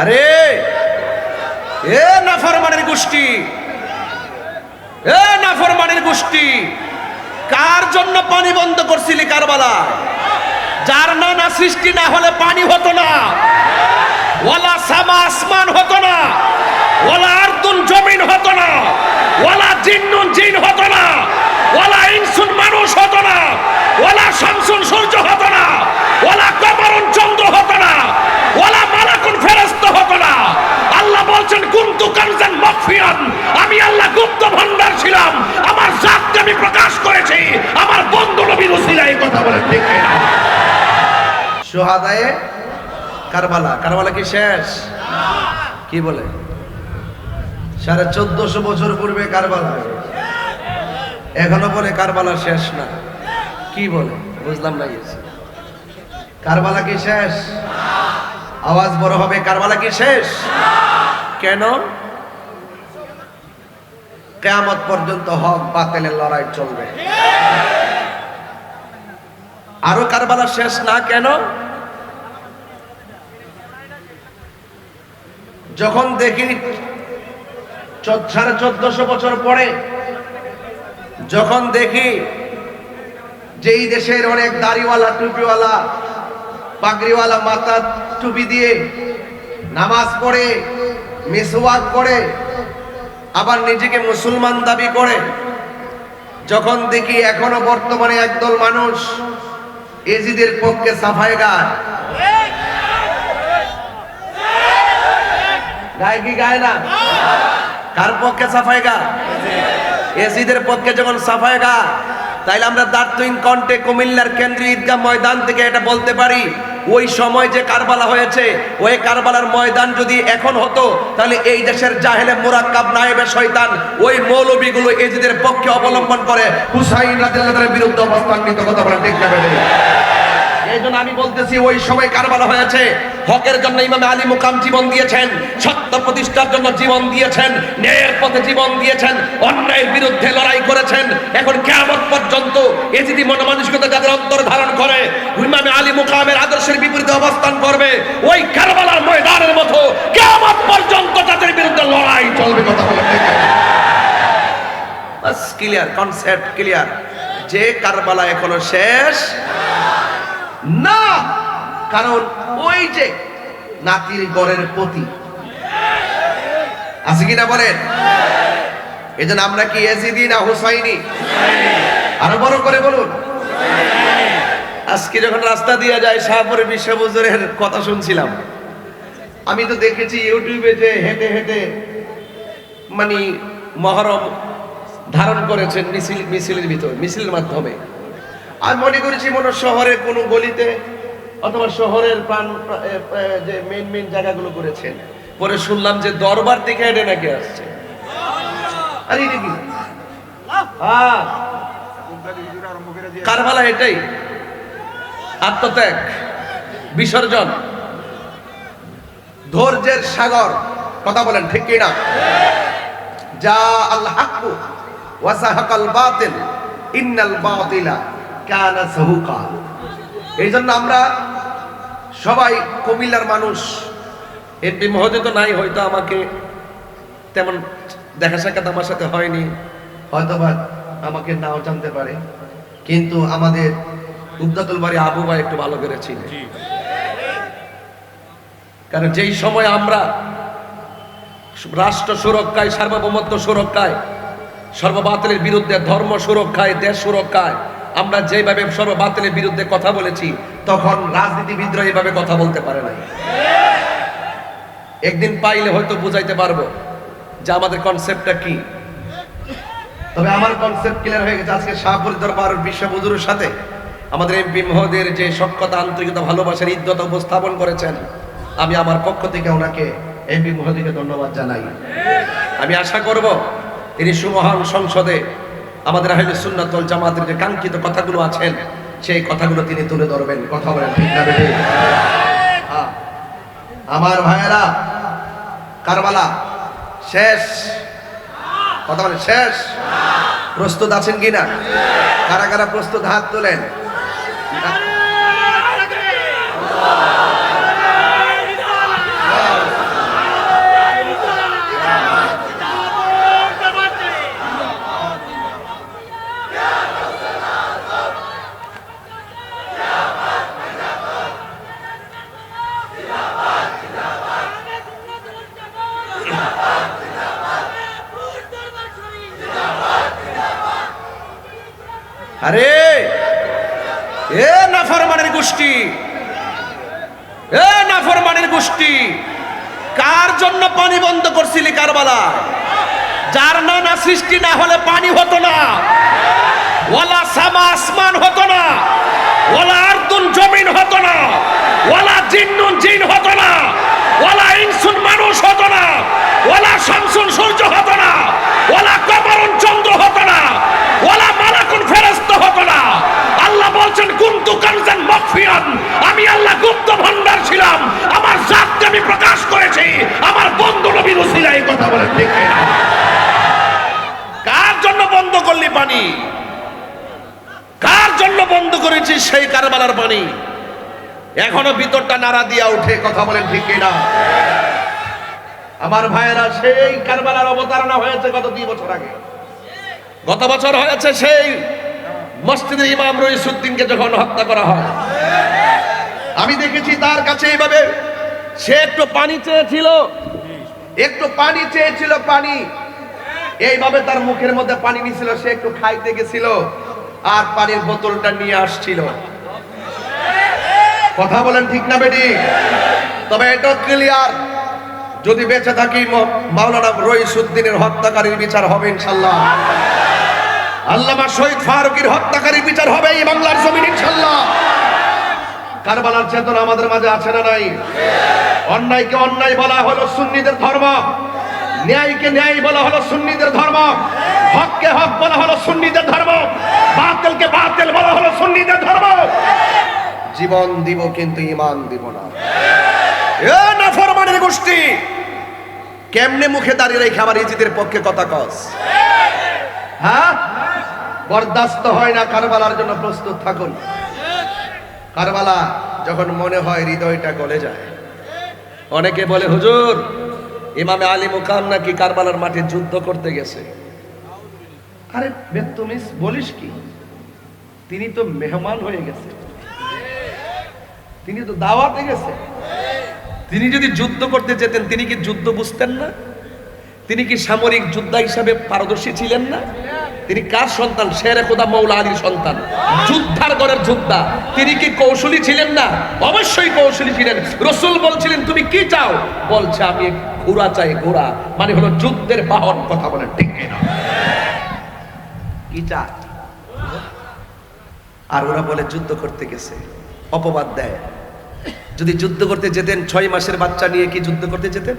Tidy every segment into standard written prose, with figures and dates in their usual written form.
আরে এ নাফরমানের গোষ্ঠী, এ নাফরমানের গোষ্ঠী, কার জন্য পানি বন্ধ করছিলি কারবালায়? যার নানা সৃষ্টি না হলে পানি হতো না, ওয়ালা সামা আসমান হতো না, ওয়ালা আরদুন জমিন হতো না, ওয়ালা জিন্নুন জিন হতো না, ওয়ালা ইনসুন মানুষ হতো না, ওয়ালা শামসুন সূর্য হতো না, ওয়ালা কমরুন চন্দ্র হতো না, ওয়ালা মালাকুন ফেরেশতা হতো না। আল্লাহ বলছেন কুনতু কানজান মাখফিয়ান, আমি আল্লাহ গুপ্ত ভান্ডার ছিলাম, আমার জাতকে আমি প্রকাশ করেছি আমার বন্ধু নবীর উসিলায়। কথা বলেন ঠিক কিনা? শুহাদায়ে কারবালা, কারবালা কি শেষ? কি বলে 1450 বছর পূর্বে কারবালা, এখনো বলে কারবালা শেষ না। কি বলে বুঝলাম না গেছে। কারবালা কি শেষ? আওয়াজ বড় হবে, কারবালা কি শেষ? কেন? কিয়ামত পর্যন্ত হক বাতিলের লড়াই চলবে। আরো কারবালা শেষ না কেন? যখন দেখি 1450 বছর পরে যখন দেখি যে এই দেশের অনেক দাড়িওয়ালা, টুপিওয়ালা, পাগড়িওয়ালা মাথা টুপি দিয়ে নামাজ পড়ে, মিসওয়াক করে, আবার নিজেকে মুসলমান দাবি করে, যখন দেখি এখনো বর্তমানে একদল মানুষ এজিদের পক্ষে সাফাই গায়, গায় কি গায় না? কার পক্ষে সাফাই গায়? এজিদের পক্ষে যখন সাফাই গায়, তাইলে আমরা দার্তুইন কণ্ঠে কুমিল্লার কেন্দ্রীয় ঈদগাহ ময়দান থেকে এটা বলতে পারি, ওই সময় যে কারবালা হয়েছে, ওই কারবালার ময়দান যদি এখন হতো, তাহলে এই দেশের জাহেলে মুরাক্কাব নায়েবে শয়তান ওই মৌলবীগুলো এজিদের পক্ষে অবলম্বন করে হুসাইন রাদিয়াল্লাহু তাআলার বিরুদ্ধে অবস্থান নিত। কথা বলা ঠিক না? এই জন্য আমি বলতেছি ওই সময় কারবালা হয়েছে, হকের জন্য ইমাম আলী মুকাম জীবন দিয়েছেন, সত্য প্রতিষ্ঠার জন্য জীবন দিয়েছেন, ন্যায়ের পথে জীবন দিয়েছেন, অন্যায়ের বিরুদ্ধে লড়াই করেছেন। এখন কিয়ামত পর্যন্ত এজিদি মনোমানসিকতা যাদের অন্তর ধারণ করে ইমাম আলী মুকামের আদর্শের বিপরীতে অবস্থান করবে, ওই কারবালার ময়দানের মতো কিয়ামত পর্যন্ত তাদের বিরুদ্ধে লড়াই চলবে। কথা বলে ঠিক আছে? বাস ক্লিয়ার, কনসেপ্ট ক্লিয়ার যে কারবালা এখনো শেষ না। কারণ ওই যে নাতির গড়ের প্রতি আছে কিনা বলেন? এই জন্য আমরা কি এজিদি না হুসাইনি? আরো বড় করে বলুন। আজকে যখন রাস্তা দিয়ে যায় শাহপুরের বিশ্ব হুজুরের কথা শুনছিলাম, আমি তো দেখেছি ইউটিউবে যে হেঁটে হেঁটে মানে মহরম ধারণ করেছেন মিছিলের ভিতর, মিছিলের মাধ্যমে। আমি মনে করেছি মনে শহরের কোনো গলিতে অথবা শহরের প্রাণ যে মেইন জায়গাগুলো করেছেন। পরে শুনলাম যে দরবার থেকে হেঁটে নাকি আসছে। আরে নাকি কারবালা এটাই আত্মত্যাগ, বিসর্জন, ধৈর্যের সাগর। কথা বলেন ঠিক কি না? যা আল হাক্কু ওয়া সাহাকাল বাতিল ইন্নাল বাতিলা কানা যাহুকা। এই জন্য আমরা সবাই কুমিল্লার মানুষ, এমপি মহোদয় তো নাই, হয়তো আমাকে তেমন দেখা সাক্ষাৎ আমার সাথে হয়নি, হয়তোবা আমাকে নাও জানতে পারে, কিন্তু আমাদের উদ্দাতুল বাড়ি আবু ভাই একটু ভালো করে চিনে। কারণ যেই সময় আমরা রাষ্ট্র সুরক্ষায়, সার্বভৌমত্ব সুরক্ষায়, সর্ববাতিলের বিরুদ্ধে, ধর্ম সুরক্ষায়, দেশ সুরক্ষায় আমরা যেভাবে সর্ববাতিলের বিরুদ্ধে কথা বলেছি, তখন রাজনীতিবিদরা এইভাবে কথা বলতে পারে নাই। একদিন পাইলে হয়তো বুঝাইতে পারবো যে আমাদের কনসেপ্টটা কি। তবে আমার কনসেপ্ট ক্লিয়ার হয়ে গেছে। আজকে শাহপুর দরবার বিশ্ব হুজুরের সাথে আমাদের এমপি মহোদয়ের যে সক্ষতা, আন্তরিকতা, ভালোবাসার ইজ্জত উপস্থাপন করেছেন, আমি আমার পক্ষ থেকে ওনাকে, এমপি মহোদয়কে ধন্যবাদ জানাই। আমি আশা করব তিনি সুমহান সংসদে আমাদের আহলে সুন্নাত ওয়াল জামাতের যে কাঙ্ক্ষিত কথাগুলো আছেন, সেই কথাগুলো তিনি তুলে ধরবেন। কথা বলেন ঠিক না বেঠিক? আমার ভাইয়েরা, কারবালা শেষ। কথা বলেন শেষ। প্রস্তুত আছেন কিনা? কারা কারা প্রস্তুত? হাত তোলেন। আরে এ নাফরমানের গোষ্ঠী, এ নাফরমানের গোষ্ঠী, কার জন্য পানি বন্ধ করছিলি কারবালা? যার নানা সৃষ্টি না হলে পানি হতো না, ওয়ালা সামা আসমান হতো না, ওয়ালা আরদুন জমিন হতো না, ওয়ালা জিন্নুন জিন হতো না, ওয়ালা ইনসুন মানুষ হতো না, ওয়ালা শামসুন সূর্য হতো না, ওয়ালা কমরুন চন্দ্র হতো না, ওয়ালা মালাকুন ফেরেশতা হতো না। আল্লাহ বলছেন কুনতু কানজান মাখফিয়ান, আমি আল্লাহ গুপ্ত ভান্ডার ছিলাম, আমার জাতকে আমি প্রকাশ করেছি আমার বন্ধু নবীর ওসিলায়। এই কথা বলে ঠিক না? কার জন্য বন্ধ করলি পানি? কার জন্য বন্ধ করেছিস সেই কারবালার পানি? এখনো ভিতরটা নাড়া দিয়া উঠে। কথা বলেন ঠিক না? আমার ভাইয়েরা, সেই কারবালার অবতারণা হয়েছে গত 2 বছর আগে। গত বছর হয়েছে সেই মসজিদে ইমাম রইসুদ্দিনকে যখন হত্যা করা হয়। আমি দেখেছি তার কাছে এইভাবে সে একটু পানি চেয়েছিল, একটু পানি চেয়েছিল, পানি এইভাবে তার মুখের মধ্যে পানি নিছিল, সে একটু খাইতে গেছিল আর পানির বোতলটা নিয়ে আসছিল। কথা বলেন ঠিক না বেটি? তবে এটা ক্লিয়ার, যদি বেঁচে থাকি মাওলানা রইসুদ্দিনের হত্যাকারীর বিচার হবে ইনশাআল্লাহ। আল্লামা শহীদ ফারুকীর হত্যাকারীর বিচার হবে এই বাংলার জমিন ইনশাআল্লাহ। কারবালার চেতনা আমাদের মাঝে আছে না নাই? অন্যায়কে অন্যায় বলা হলো সুন্নিদের ধর্ম, ন্যায়কে ন্যায় বলা হলো সুন্নিদের ধর্ম, হককে হক বলা হলো সুন্নিদের ধর্ম, বাতিলকে বাতিল বলা হলো সুন্নিদের ধর্ম। জীবন দিব কিন্তু ঈমান দিব না। এ নাফরমানের গোষ্ঠী, কেমনে মুখে দাঁড়িয়ে রেখে আমার ইজিদের পক্ষে কথা কস? হ্যাঁ, বরদাস্ত হয় না। কারবালার জন্য প্রস্তুত থাকুন। কারবালা যখন মনে হয় হৃদয়টা গলে যায়। অনেকে বলে হুজুর ইমামে আলী মুকাম নাকি কারবালার মাঠে যুদ্ধ করতে গেছে। আরে বেতুমিস বলিস কি? তিনি তো মেহমান হয়ে গেছে, তিনি তো দাওয়াতে গেছে। তিনি যদি যুদ্ধ করতে যেতেন তিনি কি যুদ্ধ বুঝতেন না? তিনি কি সামরিক যোদ্ধা হিসাবে পারদর্শী ছিলেন না? তিনি কার সন্তান? শেরে খোদা মৌলা আলীর সন্তান, যুদ্ধার ঘরের যোদ্ধা। তিনি কি কৌশলী ছিলেন না? অবশ্যই কৌশলী ছিলেন। রাসূল বলছিলেন তুমি কি চাও? বলছে আমি ঘোড়া চাই। ঘোড়া মানে হলো যুদ্ধের বাহন। কথা বলেন ঠিক না? কি চায়? আর ওরা বলে যুদ্ধ করতে গেছে, অপবাদ দেয়। যদি যুদ্ধ করতে যেতেন 6 মাসের বাচ্চা নিয়ে কি যুদ্ধ করতে যেতেন?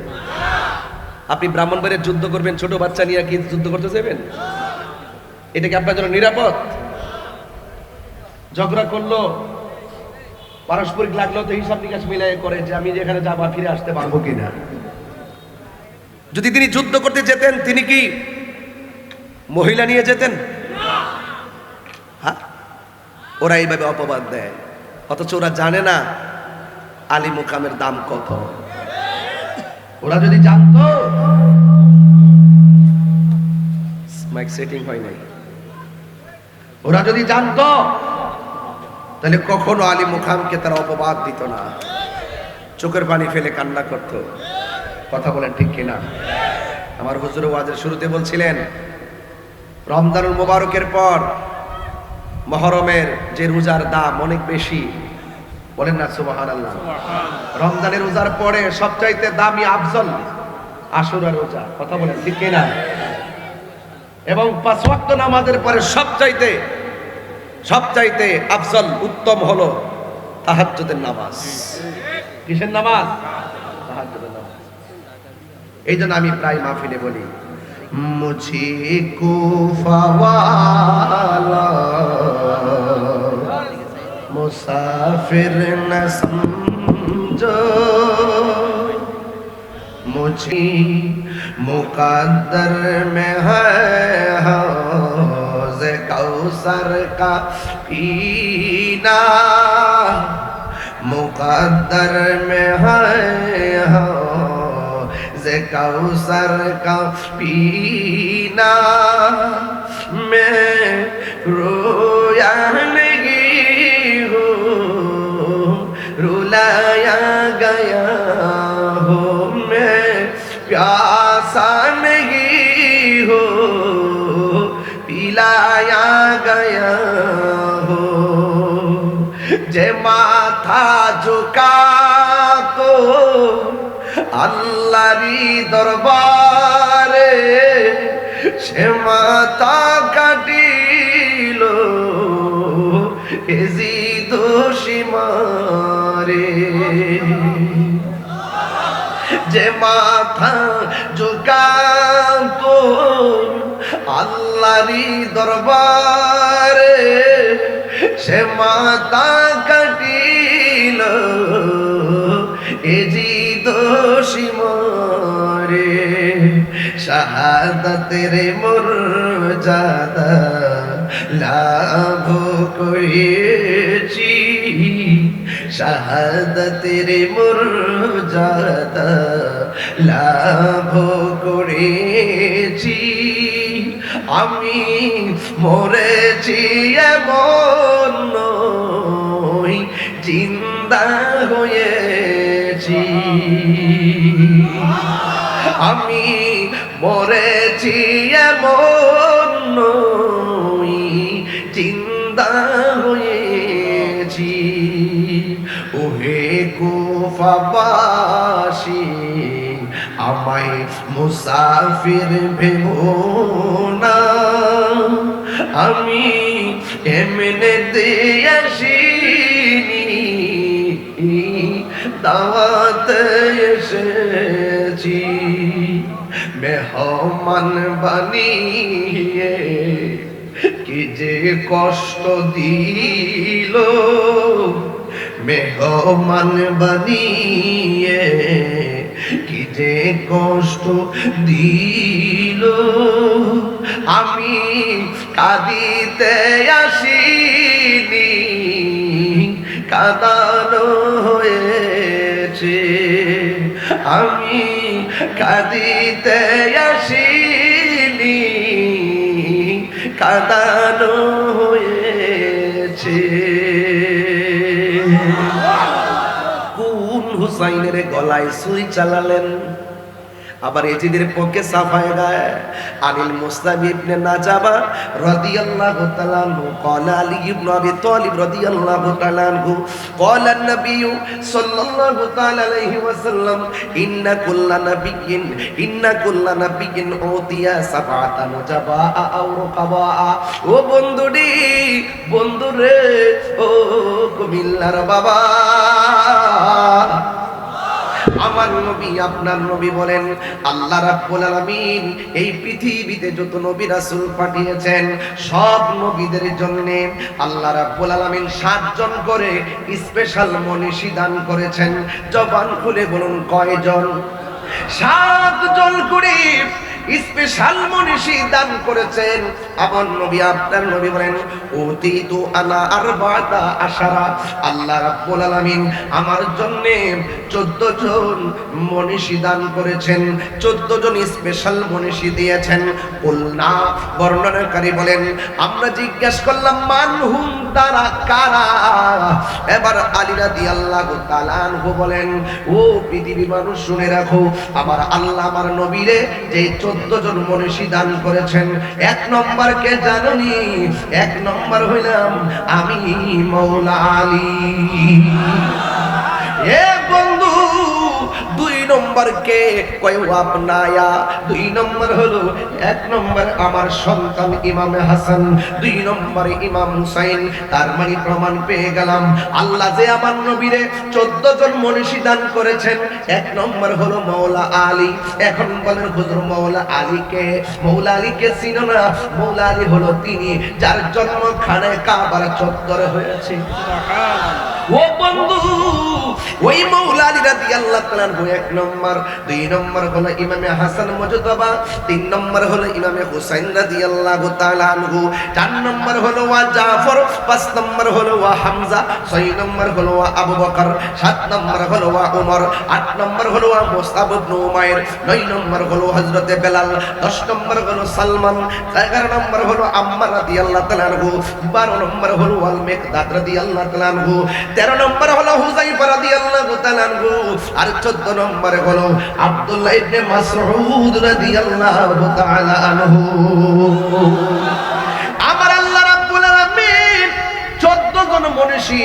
আপনি ব্রাহ্মণবাড়ির যুদ্ধ করবেন ছোট বাচ্চা নিয়ে কি যুদ্ধ করতে যাবেন? এটা কি আপনার জন্য নিরাপদ? ঝগড়া করলো, পারস্পরিক লাগলো তো হিসাব নিকাশ মিলাই করে যে আমি যেখানে যাবো ফিরে আসতে পারবো কিনা। যদি তিনি যুদ্ধ করতে যেতেন তিনি কি মহিলা নিয়ে যেতেন? হ্যাঁ, ওরা এইভাবে অপবাদ দেয়, অথচ ওরা জানে না আলী মুকামের দাম কত। ওরা যদি জানতো, মাইক সেটিং হয় নাই, ওরা যদি জানতো তাহলে কখনো আলী মুকামকে তারা অপবাদ দিত না, চোখের পানি ফেলে কান্না করত। কথা বলেন ঠিক কিনা? আমার হুজুর ওয়াজের শুরুতে বলছিলেন রমজানুল মুবারকের পর মুহররমের যে রোজার দাম অনেক বেশি। বলেন না সুবহানাল্লাহ। রমজানের রোজার পরে সবচাইতে দামি আফজল আশুরার রোজা। কথা বলেন ঠিক কিনা? এবং 5 ওয়াক্ত নামাজের পরে সবচাইতে আফজল উত্তম হলো তাহাজ্জুদের নামাজ। কিসের নামাজ? তাহাজ্জুদের নামাজ। এই জন্য আমি প্রায় মাহফিলে বলি মুঝে কুফা ওয়ালা मुसाफिर न समझो, मुझे मुकद्दर में है हौज़ कौसर का पीना, मुकद्दर में है हौज़ कौसर का पीना, मैं रोया रुलाया गया हो, मैं प्यासा नहीं हो, पिलाया गया ঝুকা তো আল্লাহরি দরবারে সে মাথা কাটিল এজিদ সীমারে যে মাথা ঝুকাতো আল্লাহরি দরবারে সে মাথা কাটিল এজিদ সীমারে শাহাদাতের মর্যাদা লাভ করেছি শাহাদাতের মর্যাদা লাভ করেছি আমি মরেছি এমন নই জিন্দা হয়েছি আমি মরেছি এমন নই জিন্দা হয়েছি ওহে কুফাবাসী আমায় মুসাফির ভেবো না আমি এমনে দিয়েছিনি দাওয়াত এসেছি মেহমান বানিয়ে কি যে কষ্ট দিল মেহমান বানিয়ে কি যে কষ্ট দিল আমি কাঁদিতে আসিনি কাঁদানো হয়েছে আমি কাঁদিতে আসিনি কাঁদানো হয়েছে কোন হুসাইনের গলায় সুই চালালেন আবার এজিদের পক্ষে সাফায়ে গায়ে আনিল মুসতাবি ইবনে নাজাবা রাদিয়াল্লাহু তাআলা আনহু ক্বালা আলী ইবনে আবি তালিব রাদিয়াল্লাহু তাআলা আনহু ক্বালা নবী সাল্লাল্লাহু তাআলা আলাইহি ওয়াসাল্লাম ইন্না কুল্লা নাবিয়্যিন উতিয়া সাবআতা মুজাবা আও রুকাবা ও বন্ধুরে ও কুমিল্লার বাবা আমার নবী আপনার নবী বলেন আল্লাহ রাব্বুল আলামিন এই পৃথিবীতে যত নবী রাসূল পাঠিয়েছেন সব নবীদের জন্য আল্লাহ রাব্বুল আলামিন 7 জন করে স্পেশাল মনীষী দান করেছেন জবান খুলে বলুন কয়জন 7 জন করে স্পেশাল মনীষী দান করেছেন আমার নবী আপনার নবী বলেন উতিতু আনা আরবাতা আশারা আল্লাহ রাব্বুল আলামিন আমার জন্য 14 জন মনীষী দান করেছেন 14 জন স্পেশাল মনীষী দিয়েছেন কুলনা বর্ণনাকারী বলেন আমরা জিজ্ঞাসা করলাম মানহুম তারা কারা এবার আলী রাদিয়াল্লাহু তাআলা আনহু বলেন ও পৃথিবীর মানুষ শুনে রাখো আমার আল্লাহ আমার নবীরে যে 14 জন মনীষী দান করেছেন 1 নম্বর কে জানেননি 1 নম্বর হইলাম আমি মাওলা আলী এ বন্ধু 2 নম্বর কে কয় আপনায়া 2 নম্বর হলো 1 নম্বর আমার সন্তান ইমাম হাসান 2 নম্বর ইমাম হুসাইন তার মানে প্রমাণ পেয়ে গেলাম আল্লাহ যে আমার নবীরে 14 জন মনীষী দান করেছেন 1 নম্বর হলো মাওলা আলী এখন বলেন হুজুর মাওলা আলীকে চিনো না মাওলা আলী হলো তিনি যার জন্ম খানে কাবার চত্বরে হয়েছে সুবহানাল্লাহ ও বন্ধু ওই মাওলা আলী রাদিয়াল্লাহু তাআলা 1 নম্বর 2 নম্বর হলো ইমামে হাসান মুজতাবা 3 নম্বর হলো ইমামে হুসাইন রাদিয়াল্লাহু তাআলা আনহু 4 নম্বর হলো ওয়া জাফর 5 নম্বর হলো ওয়া হামজা 6 নম্বর হলো ওয়া আবু বকর 7 নম্বর হলো ওয়া ওমর 8 নম্বর হলো ওয়া মুসআব ইবনে উমাইর 9 নম্বর হলো হযরতে বেলাল 10 নম্বর হলো সালমান 11 নম্বর হলো আম্মার রাদিয়াল্লাহু তাআলা আনহু 12 নম্বর হলো ওয়াল মিকদাদ রাদিয়াল্লাহু তাআলা আনহু 13 নম্বর হলো হুযায়ফা রাদিয়াল্লাহু তাআলা আনহু আর 14 নম্বরে হলো আব্দুল্লাহ ইবনে মাসউদ রাদিয়াল্লাহু তাআলা আনহু আমার আল্লাহ রাব্বুল আলামিন 14 জন মনীষী বেশি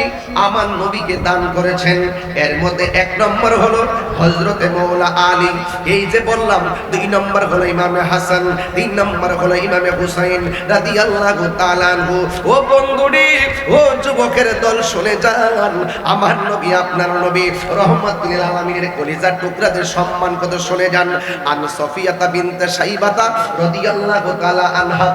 আমার নবীকে দান করেছেন। এর মধ্যে 1 নম্বর হলো হযরতে মাওলা আলী, এই যে বললাম। 2 নম্বর হলো ইমামে হাসান, 3 নম্বর হলো ইমামে হুসাইন রাদিয়াল্লাহু তাআলা আনহু। ও বন্ধুরি, ও যুবকের দল শুনে যান, আমার নবী আপনার নবী রহমাতুল লিল আলামিনের কলিজার টুকরাদের সম্মান কত শুনে যান। আন সফিয়াতা বিনতে শাইবাতা রাদিয়াল্লাহু তাআলা আনহা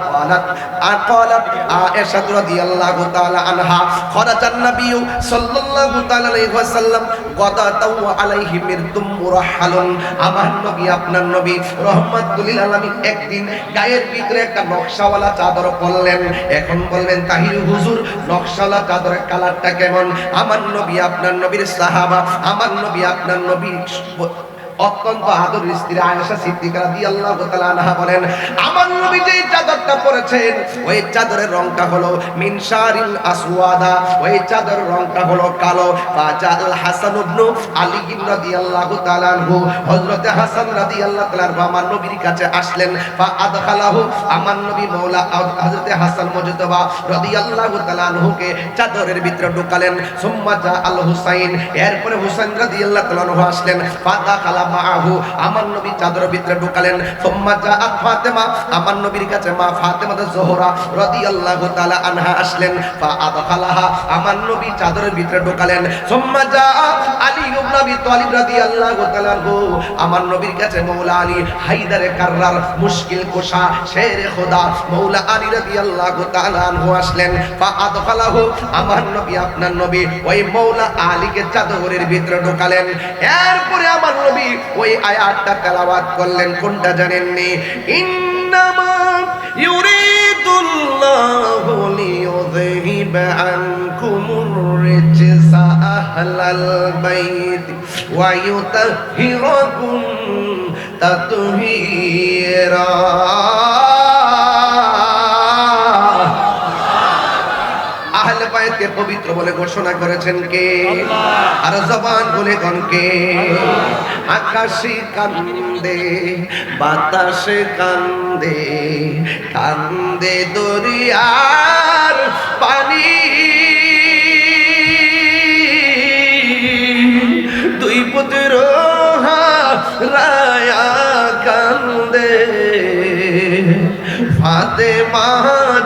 قالت عائشة رضي الله تعالى عنها خرج النبي صلى الله تعالى عليه وسلم غداة وعليه مرد مرحل। আমার নবী আপনার নবী রহমাতুল লিল আলামিন একদিন গায়ের ভিতরে একটা নকশাওয়ালা চাদর পরলেন। এখন বললেন তাহির হুজুর, নকশাওয়ালা চাদরের কালারটা কেমন? আমার নবী আপনার নবীর সাহাবা, আমার নবী আপনার নবী অত্যন্ত আদরের স্ত্রী আয়েশা সিদ্দিকা রাদিয়াল্লাহু তাআলা আনহা বলেন, আমার নবী যে চাদরটা পরেছেন ওই চাদরের রংটা হলো মিন শারিল আসওয়াদা, ওই চাদরের রংটা হলো কালো। ফাজাল হাসান ইবনে আলী রাদিয়াল্লাহু তাআলা আনহু, হযরতে হাসান রাদিয়াল্লাহু তাআলা আমার নবীর কাছে আসলেন। ফা আদখালাহু, আমার নবী মাওলা হযরতে হাসান মুজতবা রাদিয়াল্লাহু তাআলা আনহুকে চাদরের ভিতরে ঢুকালেন। সুম্মা জা আল হুসাইন, এরপরে হুসাইন রাদিয়াল্লাহু তাআলা আনহু আসলেন। ফা দাখালা মাআহু, আমার নবী চাদরের ভিতরে ঢুকালেন। সুম্মা জাআত ফাতেমা, আমার নবীর কাছে মা ফাতেমা যোহরা রাদিয়াল্লাহু তাআলা আনহা আসলেন। ফা আদখালাহা, আমার নবী চাদরের ভিতরে ঢুকালেন। সুম্মা জাআ আলী ইবনে আবি তালিব রাদিয়াল্লাহু তাআলা আনহু, আমার নবীর কাছে মাওলা আলী হায়দারে কাররার মুশকিল কুশা শেরে খোদা মাওলা আলী রাদিয়াল্লাহু তাআলা আনহু আসলেন। ফা আদখালাহু, আমার নবী আপনার নবী ওই মাওলা আলীকে চাদরের ভিতরে ঢুকালেন। এরপরে আমার নবী ওই আয়াতটা তেলাওয়াত করলেন, কোনটা জানেননি? ইন্নামা ইউরিদুল্লাহু লিইউযহিবা আনকুমুর রিজসা আহলাল বাইত ওয়া ইউতাহহিরাকুম তাতহীরা। আহলে বাইতকে পবিত্র বলে ঘোষণা করেছেন কে? আল্লাহ। আর জবান বলে কোন কে? আকাশে কান্দে, বাতাসে কান্দে, কান্দে দরিয়ার পানি, দুই পুত্র হারায়া কান্দে, ফাতেমা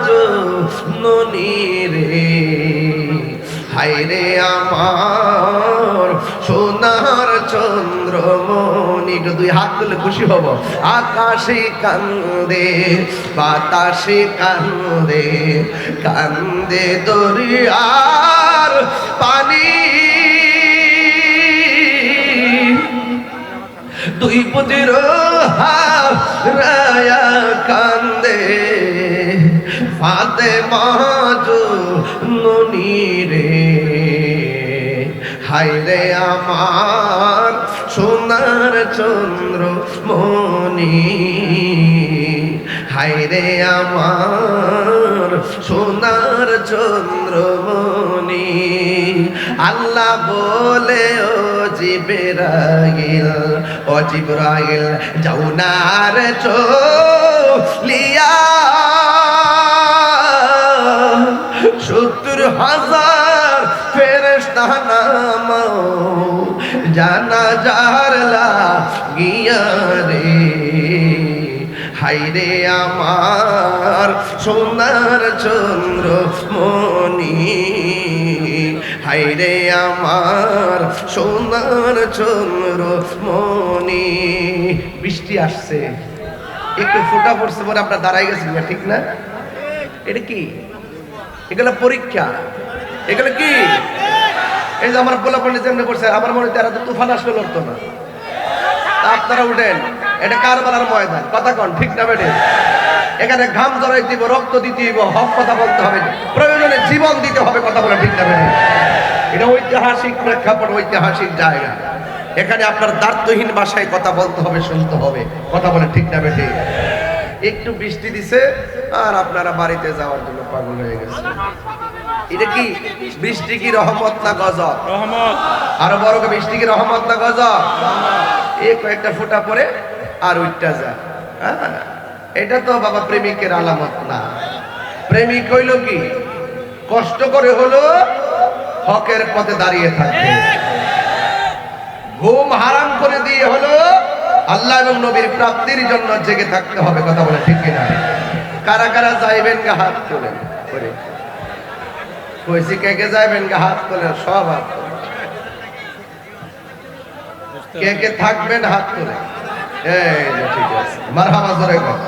জননী রে, হায়রে আমার সোনার চন্দ্রমণি। দুই হাত তুলে খুশি হব। আকাশে কান্দে, বাতাসে কান্দে, কান্দে দরিয়ার পানি, দুই পুত্র হারায়া কান্দে, ফাতেমা জননী রে, হায়রে আমার সোনার চন্দ্রমণি, হায়রে আমার সোনার চন্দ্রমণি। আল্লাহ বলে ও জিবরাইল, ও জিবরাইল যাও না রে চলিয়া, 70,000 ফেরেশতা নামাও জানাজার লাগিয়া রে, হায়রে আমার সোনার চন্দ্রমণি, হায়রে আমার সোনার চন্দ্রমণি। বৃষ্টি আসছে, একটু ফোঁটা পড়ছে পরে আপনার দাঁড়াই গেছেন, ঠিক না? এটা কি? এগুলো পরীক্ষা। এগুলো কি? এই যে আমার পোলাপানি যেমনি করছে, আমার মনে হয় তো তুফান আসলে লড়তো না। আপনারা উঠেন, এটা কারবালার ময়দান, কথা কন ঠিক না বেটে? এখানে ঘাম জড়াই দিব, রক্ত দিতে দিব, হক কথা বলতে হবে, প্রয়োজনে জীবন দিতে হবে, কথা বলে ঠিক না বেটে? এটা ঐতিহাসিক প্রেক্ষাপট, ঐতিহাসিক জায়গা। এখানে আপনার দার্থহীন ভাষায় কথা বলতে হবে, শুনতে হবে, কথা বলে ঠিক না বেটে? একটু বৃষ্টি দিছে আর আপনারা বাড়িতে যাওয়ার জন্য পাগল হয়ে গেছে। এটা কি বৃষ্টি? কি রহমত না গজব? রহমত। আরো বড় বৃষ্টি কি রহমত না গজব? এই কয়েকটা ফোঁটা পরে আর উঠটা যায়। এটা তো বাবা প্রেমিকের আলামত না। প্রেমিক হইল কি? কষ্ট করে হলো হকের পথে দাঁড়িয়ে থাকবে। ঘুম হারাম করে দিয়ে হলো আল্লাহ এবং নবীর প্রাপ্তির জন্য জেগে থাকতে হবে। কথা বলে ঠিক কিনা? কারা কারা যাইবেন গা হাত তোলেন। কইছি কে কে যাইবেন গা হাত তোলেন, সব হাত তোলেন। কে কে থাকবেন হাত তোলেন। এই যে ঠিক আছে, মারহাবা জোরে কর।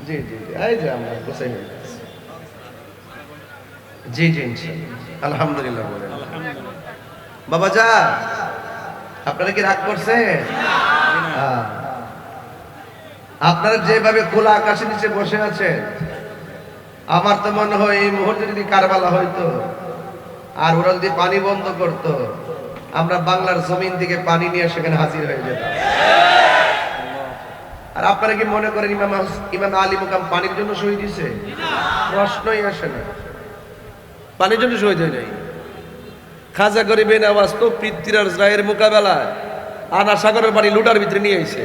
জি জি এই যে আমরা গোছাই হয়ে গেছি। জি জি ইনশাআল্লাহ, আলহামদুলিল্লাহ বলেন। বাবা যা, আপনারা কি রাগ করছেন? আপনারা যেভাবে খোলা আকাশের নিচে বসে আছেন, আমার তো মনে হয় এই মুহূর্তে যদি কারবালা হইতো আর ওরা যদি পানি বন্ধ করত, আমরা বাংলার জমিন থেকে পানি নিয়ে সেখানে হাজির হয়ে যেতাম। আর আপনারা কি মনে করেন ইমাম আলী মুকাম পানির জন্য শহীদ হয়েছে? প্রশ্নই আসে না। পানির জন্য শহীদ হয় নাই। খাজা গরিবে নওয়াজ তো পৃথ্বীরাজ রায়ের মোকাবেলায় আনা সাগরের পানি লুটার ভিতরে নিয়ে আইছে।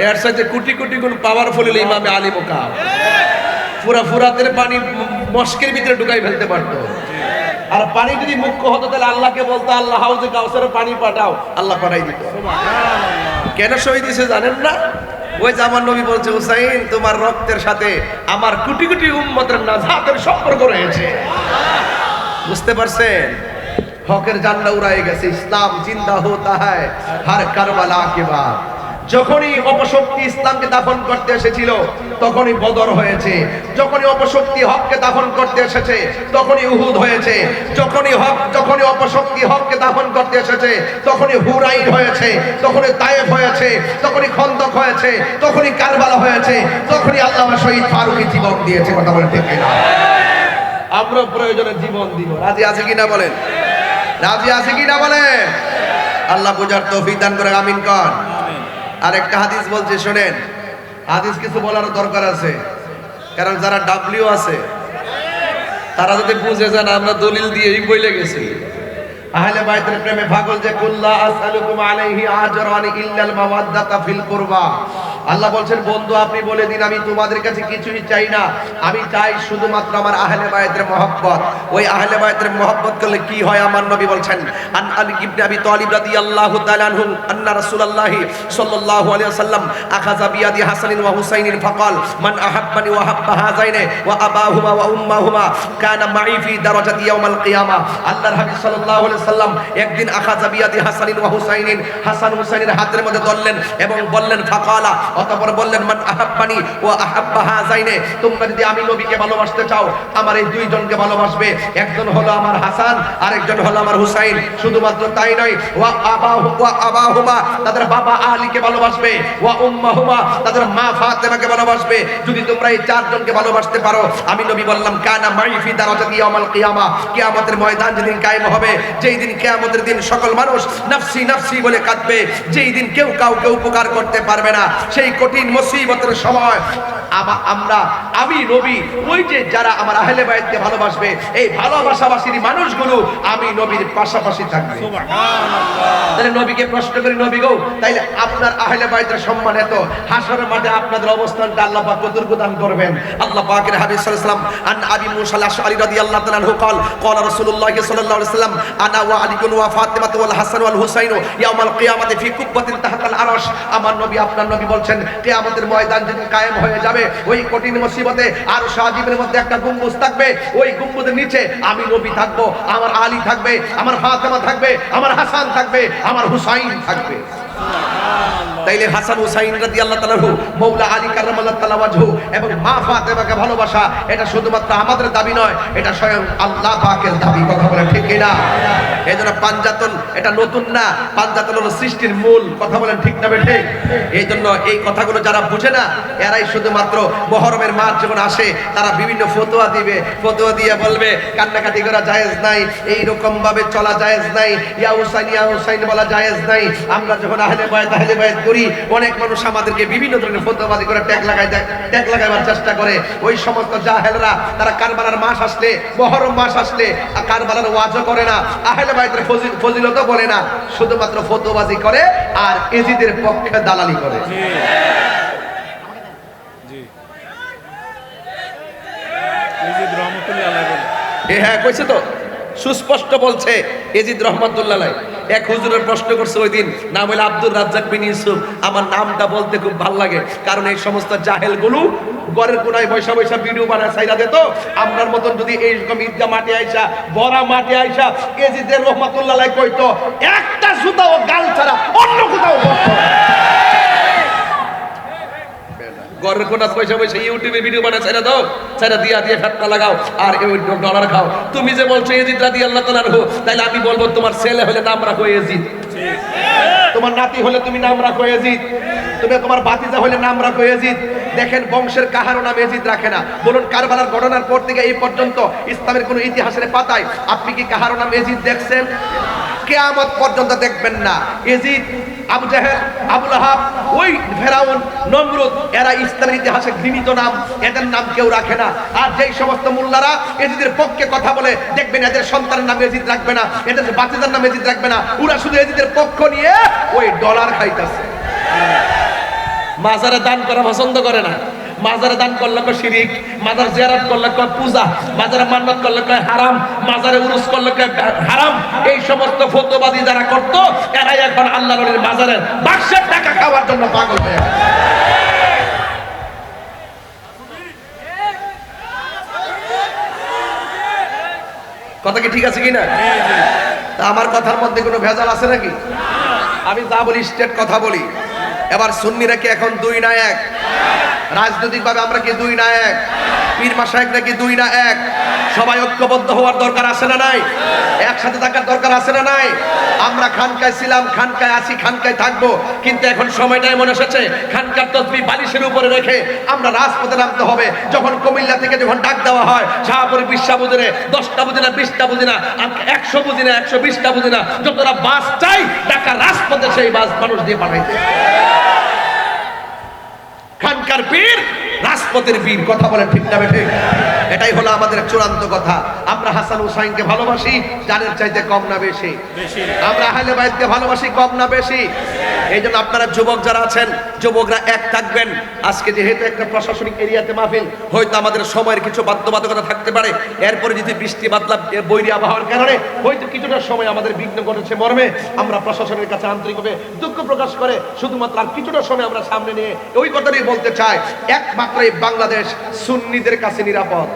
এর সাথে কোটি কোটি গুণ পাওয়ারফুল ইমামে আলী মুকাম। পুরা ফুরাতের পানি মস্কের ভিতরে ঢুকাই ফেলতে পারতো। আর পানি যদি মুখ্য হতো তাহলে আল্লাহকে বলতো, আল্লাহ হাউজে কাউসারে পানি পাঠাও, আল্লাহ পাঠাই দিত। কেন শহীদ হয়েছে জানেন না? ওই যে আমার নবী বলছে, হুসাইন তোমার রক্তের সাথে আমার কোটি কোটি উম্মতের নাজাতের সম্পর্ক রয়েছে। বুঝতে পারছেন? হকের জান্ডা উড়াই গেছে। ইসলাম জিন্দা হোতা হ্যায় হর কারবালা কে বাদ। যখনই অপশক্তি ইসলামকে দাফন করতে এসেছিল তখনই বদর হয়েছে। যখনই অপশক্তি হককে দাফন করতে এসেছে তখনই উহুদ হয়েছে। যখনই অপশক্তি হককে দাফন করতে এসেছে তখনই হুরাইন হয়েছে, তখনই তায়েফ হয়েছে, তখনই খন্দক হয়েছে, তখনই কারবালা হয়েছে, তখনই আল্লামা শহীদ ফারুকী জীবন দিয়েছে। কথা বলে ঠিক কিনা? আমরা প্রয়োজনে জীবন দিব। রাজি আছে কিনা বলেন? রাজি আছে কিনা বলেন? আল্লাহ বুঝার তৌফিক দান করে, আমিন কর। আরেকটা হাদিস বলছে, শোনেন। হাদিস কিছু বলার দরকার আছে, কারণ যারা ডাব্লিউ আছে তারা যদি বুঝে যান আমরা দলিল দিয়ে এই বইলে গেছি। আহলে বাইতের প্রেমে পাগল যে কুল্লা আসআলুকুম আলাইহি আজরান ইল্লাল মাওয়াদ্দাতা ফিল কুরবা। আল্লাহ বলছেন, বন্ধু আপনি বলে দিন আমি তোমাদের কাছে কিছুই চাই না, আমি চাই শুধুমাত্র আমার আহলে বাইতের মহব্বত। ওই আহলে বাইতের মহব্বত করলে কি হয় আমার নবী বলছেন, আন আলী ইবনে আবি তালিব রাদিয়াল্লাহু তাআলা আনহু আন্না রাসূলুল্লাহি সাল্লাল্লাহু আলাইহি ওয়াসাল্লাম আখাযা বিয়াদি হাসানিন ওয়া হুসাইনিন ফাকাল মান আহাব্বানি ওয়া হাব্বা হাযাইনি ওয়া আবাহুমা ওয়া উম্মাহুমা কানা মাই ফি দারাজাতি ইয়াউমাল কিয়ামা। আল্লাহর হাবিব সাল্লাল্লাহু আলাইহি ওয়াসাল্লাম একদিন আখাযা বিয়াদি হাসানিন ওয়া হুসাইনিন, হাসান হুসাইনের হাতের মধ্যে ধরলেন এবং বললেন ফাকালা, অতঃপর বললেন মান আহাব্বানি ওয়া আহাব্বা হাযাইনি, তোমরা যদি আমি নবীকে ভালোবাসতে চাও আমার এই দুইজনকে ভালোবাসবে। একজন হলো আমার হাসান, আরেকজন হলো আমার হুসাইন। শুধুমাত্র তাই নয়, ওয়া আবাহুমা তাদের বাবা আলীকে ভালোবাসবে, ওয়া উম্মাহুমা তাদের মা ফাতেমাকে ভালোবাসবে। যদি তোমরা এই চারজনকে ভালোবাসতে পারো, আমি নবী বললাম কানা মাই ফি দারাজাতি ইয়াউমাল কিয়ামা, কিয়ামতের ময়দান যেদিন কায়েম হবে, যেই দিন কিয়ামতের দিন সকল মানুষ নফসি নফসি বলে কাঁদবে, যেই দিন কেউ কাউকে উপকার করতে পারবে না, সেই কঠিন মুসিবতের সময় আমি নবী ওই যে যারা আমার আহলে বাইতকে ভালোবাসবে, এই ভালোবাসাবাসীর মানুষগুলো আমি নবীর পাশাপাশি থাকবে। তাহলে নবীকে প্রশ্ন করি, নবী গো তাইলে আপনার আহলে বাইতের সম্মান এত, হাসরের মাঠে আপনাদের অবস্থানটা আল্লাহ পাক কতটুকু দান করবেন? আল্লাহ পাকের হাবিব সাল্লাল্লাহু আলাইহি ওয়াসাল্লাম আন আবি মুসা আল-আশআরী রাদিয়াল্লাহু তাআলা আনহু قال قال رسول الله সাল্লাল্লাহু আলাইহি ওয়াসাল্লাম আনা ওয়া আলী ওয়া ফাতিমা ওয়াল হাসান ওয়াল হুসাইন ইয়াউমাল কিয়ামাতি ফি কুব্বাতিন তাহতাল আরশ। আমার নবী আপনার নবী বলছেন কিয়ামতের ময়দান যেদিন কায়েম হয়ে যাবে, ওই কঠিন মুসিবতে আরশ আজিমের মধ্যে একটা গম্বুজ থাকবে, ওই গম্বুজের নিচে আমি নবী থাকবো, আমার আলী থাকবে, আমার ফাতেমা থাকবে, আমার হাসান থাকবে, আমার হুসাইন থাকবে। তাইলে হাসান হুসাইন রাদিয়াল্লাহু তাআলা মাওলা আলী কাররামাল্লাহু তাআলা ওয়াজহু এবং মা ফাতেমাকে ভালোবাসা এটা শুধুমাত্র আমাদের দাবি নয়, এটা স্বয়ং আল্লাহ পাকের দাবি। কথা বলেন ঠিক কিনা? এইজন্য পাঞ্জাতন এটা নতুন না, পাঞ্জাতন হলো সৃষ্টির মূল। কথা বলেন ঠিক না বেঠিক? এইজন্য এই কথাগুলো যারা বুঝে না এরাই শুধুমাত্র মুহররমের মাস যখন আসে তারা বিভিন্ন ফতোয়া দিবে, ফতোয়া দিয়ে বলবে কান্নাকাটি করা জায়েজ নাই, এই রকম ভাবে চলা জায়েজ নাই, ইয়া হুসাইন বলা জায়েজ নাই। আমরা যখন আহলে বাইত করি, অনেক মানুষ আমাদেরকে বিভিন্ন ধরনের ফতোয়াবাজি করে ট্যাগ লাগাইবার চেষ্টা করে। ওই সমস্ত জাহেলরা তারা কারবালার মাস আসলে, মুহররম মাস আসলে কারবালার ওয়াজও করে না, আহলে বাইতের ফজিলতও বলে না, শুধুমাত্র ফতোয়াবাজি করে আর এজিদের পক্ষে দালালি করে। হ্যাঁ কইছে তো, সুস্পষ্ট বলছে এজিদ রহমাতুল্লাহ আলাইহি। এক হুজুরের প্রশ্ন করছে ওই দিন, নাম হলো আব্দুর রাজ্জাক বিন ইউসুফ। আমার নামটা বলতে খুব ভালো লাগে, কারণ এই সমস্ত জাহেলগুলো ঘরের কোনায় বৈশা বৈশা ভিডিও বানায় ছাইরা দিত। আমরার মতন যদি এইরকম ঈদগাহ মাঠে আইসা, বড়া মাঠে আইসা এজিদের রহমাতুল্লাহ আলাইহি কইতো, একটা জুতাও গাল ছাড়া অন্য কোথাও পড়তো না। ঘরের কোনা পয়সা পয়সা ইউটিউবে ভিডিও বানায় ছাইরা দাও, ছাইরা দিয়া দিয়ে ফেতনা লাগাও আর ডলার খাও। তুমি যে বলছো এজিদ রাদিয়াল্লাহু তাআলা আনহু, তাইলে আমি বলবো তোমার ছেলে হলে নাম রাখো এজিদ, তোমার নাতি হলে তুমি নাম রাখো এজিদ, তুমি তোমার ভাতিজা হলে নাম রাখো এজিদ। দেখেন বংশের কাহারও নাম এজিদ রাখে না। বলুন কারবালার ঘটনার পর থেকে এই পর্যন্ত ইসলামের কোন ইতিহাসের পাতায় আপনি কি কাহারও নাম এজিদ দেখছেন? কিয়ামত পর্যন্ত দেখবেন না। এজিদ, আবু জাহেল, আবু লাহাব, ওই ফেরাউন, নমরুদ, এরা ইসলামের ইতিহাসে ঘৃণিত নাম, এদের নাম কেউ রাখে না। আর যেই সমস্ত মোল্লারা এজিদের পক্ষে কথা বলে, দেখবেন এদের সন্তানের নাম এজিদ রাখবে না, এদের বাচ্চাদের নাম এজিদ রাখবে না। ওরা শুধু এজিদের পক্ষ নিয়ে ওই ডলার খাইতেছে। মাজারে দান করা পছন্দ করে না। মাজারে দান করলে কয় শিরিক, মাজার জিয়ারত করলে কয় পূজা, মাজারে মান্নত করলে কয় হারাম, মাজারে উরুস করলে কয় হারাম। এই সমস্ত ফতোয়াবাদী যারা করতো, এরাই এখন আল্লাহর ওলির মাজারের বাক্সের টাকা খাওয়ার জন্য পাগল হয়ে গেছে। কথা কি ঠিক আছে কিনা? তা আমার কথার মধ্যে কোনো ভেজাল আছে নাকি? আমি যা বলি স্টেট কথা বলি। এবার সুন্নিরা কি এখন দুই না এক? রাজনৈতিকভাবে আমরা কি দুই না এক? পীর মাশায়েখরা কি দুই না এক? সবাই ঐক্যবদ্ধ হওয়ার দরকার আছে না নাই? একসাথে থাকার দরকার আছে না নাই? আমরা খানকায় ছিলাম, খানকায় আছি, খানকায় থাকবো, কিন্তু এখন সময়টা এমন এসেছে খানকার তসবিহ বালিশের উপরে রেখে আমরা রাজপথে নামতে হবে। যখন কুমিল্লা থেকে যখন ডাক দেওয়া হয়, শাহপুরে 20টা বুঝি না, 10টা বুঝি না, 20টা বুঝি না, 100 বুঝি না, 120টা বুঝি না, যতটা বাস চাই ঢাকা রাজপথে সেই বাস মানুষ দিয়ে পাঠাইতে। খানকার পীর, রাজপথের বীর। কথা বলেন ঠিক না বেঠিক? এটাই হলো আমাদের চূড়ান্ত কথা। আমরা হাসান হুসাইনকে ভালোবাসি, জানের চাইতে কম না বেশি? আমরা আহলে বাইতকে ভালোবাসি, কম না বেশি? এই জন্য আপনারা যুবক যারা আছেন, যুবকরা এক থাকবেন। আজকে যেহেতু একটা প্রশাসনিক এরিয়াতে মাহফিল, হয়তো আমাদের সময়ের কিছু বাধ্যবাধকতা থাকতে পারে। এরপরে যদি বৃষ্টি বাদলা বৈরী আবহাওয়ার কারণে হয়তো কিছুটা সময় আমাদের বিঘ্ন ঘটেছে মর্মে আমরা প্রশাসনের কাছে আন্তরিকভাবে দুঃখ প্রকাশ করে শুধুমাত্র আর কিছুটা সময় আমরা সামনে নিয়ে ওই কথাটাই বলতে চাই, একমাত্র এই বাংলাদেশ সুন্নিদের কাছে নিরাপদ।